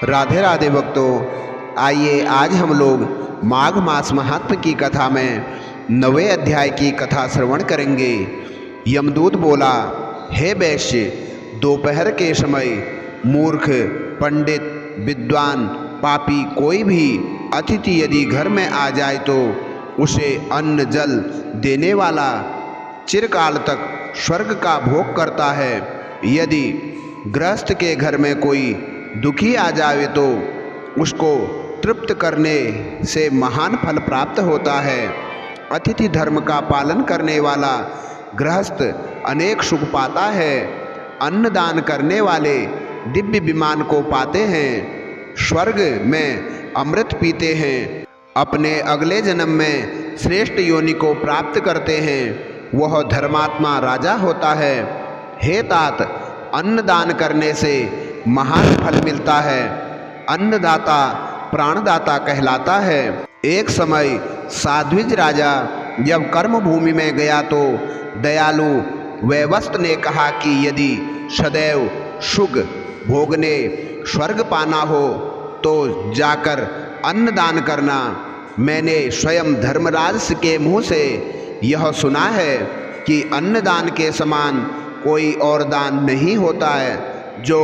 राधे राधे भक्तों, आइए आज हम लोग माघ मास महात्म की कथा में 9वें अध्याय की कथा श्रवण करेंगे। यमदूत बोला, हे वैश्य, दोपहर के समय मूर्ख, पंडित, विद्वान, पापी कोई भी अतिथि यदि घर में आ जाए तो उसे अन्न जल देने वाला चिरकाल तक स्वर्ग का भोग करता है। यदि गृहस्थ के घर में कोई दुखी आ जाए तो उसको तृप्त करने से महान फल प्राप्त होता है। अतिथि धर्म का पालन करने वाला गृहस्थ अनेक सुख पाता है। अन्नदान करने वाले दिव्य विमान को पाते हैं, स्वर्ग में अमृत पीते हैं, अपने अगले जन्म में श्रेष्ठ योनि को प्राप्त करते हैं, वह धर्मात्मा राजा होता है। हे तात, अन्नदान करने से महान फल मिलता है। अन्नदाता प्राणदाता कहलाता है। एक समय साध्विज राजा जब कर्म भूमि में गया तो दयालु वैवस्त ने कहा कि यदि सदैव सुख भोगने स्वर्ग पाना हो तो जाकर अन्नदान करना। मैंने स्वयं धर्मराज के मुँह से यह सुना है कि अन्नदान के समान कोई और दान नहीं होता है। जो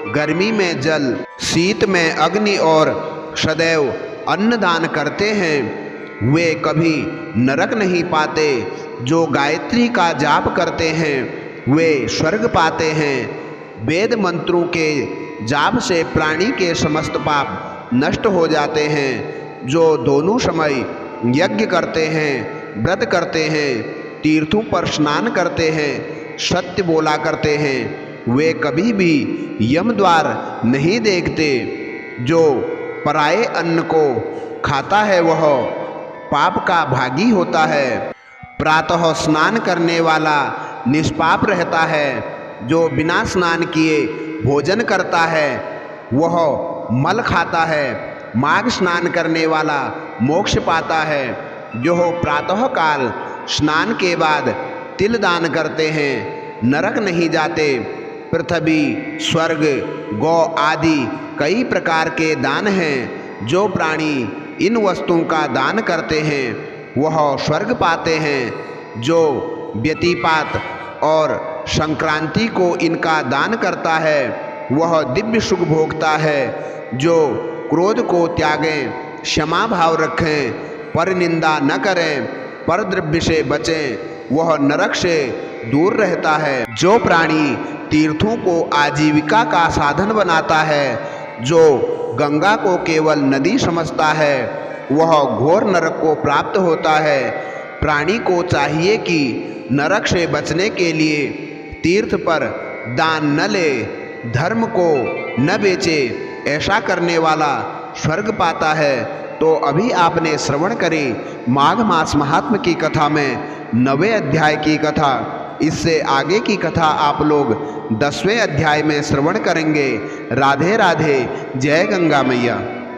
गर्मी में जल, शीत में अग्नि और सदैव अन्नदान करते हैं वे कभी नरक नहीं पाते। जो गायत्री का जाप करते हैं वे स्वर्ग पाते हैं। वेद मंत्रों के जाप से प्राणी के समस्त पाप नष्ट हो जाते हैं। जो दोनों समय यज्ञ करते हैं, व्रत करते हैं, तीर्थों पर स्नान करते हैं, सत्य बोला करते हैं, वे कभी भी यम द्वार नहीं देखते। जो पराये अन्न को खाता है वह पाप का भागी होता है। प्रातः स्नान करने वाला निष्पाप रहता है। जो बिना स्नान किए भोजन करता है वह मल खाता है। माघ स्नान करने वाला मोक्ष पाता है। जो प्रातः काल स्नान के बाद तिल दान करते हैं नरक नहीं जाते। पृथ्वी, स्वर्ग, गौ आदि कई प्रकार के दान हैं। जो प्राणी इन वस्तुओं का दान करते हैं वह स्वर्ग पाते हैं। जो व्यतिपात और संक्रांति को इनका दान करता है वह दिव्य सुख भोगता है। जो क्रोध को त्यागें, क्षमा भाव रखें, पर निंदा न करें, पर द्रव्य से बचें, वह नरक से दूर रहता है। जो प्राणी तीर्थों को आजीविका का साधन बनाता है, जो गंगा को केवल नदी समझता है, वह घोर नरक को प्राप्त होता है। प्राणी को चाहिए कि नरक से बचने के लिए तीर्थ पर दान न ले, धर्म को न बेचे। ऐसा करने वाला स्वर्ग पाता है। तो अभी आपने श्रवण करी माघ मास महात्म की कथा में 9वें अध्याय की कथा। इससे आगे की कथा आप लोग 10वें अध्याय में श्रवण करेंगे। राधे राधे, जय गंगा मैया।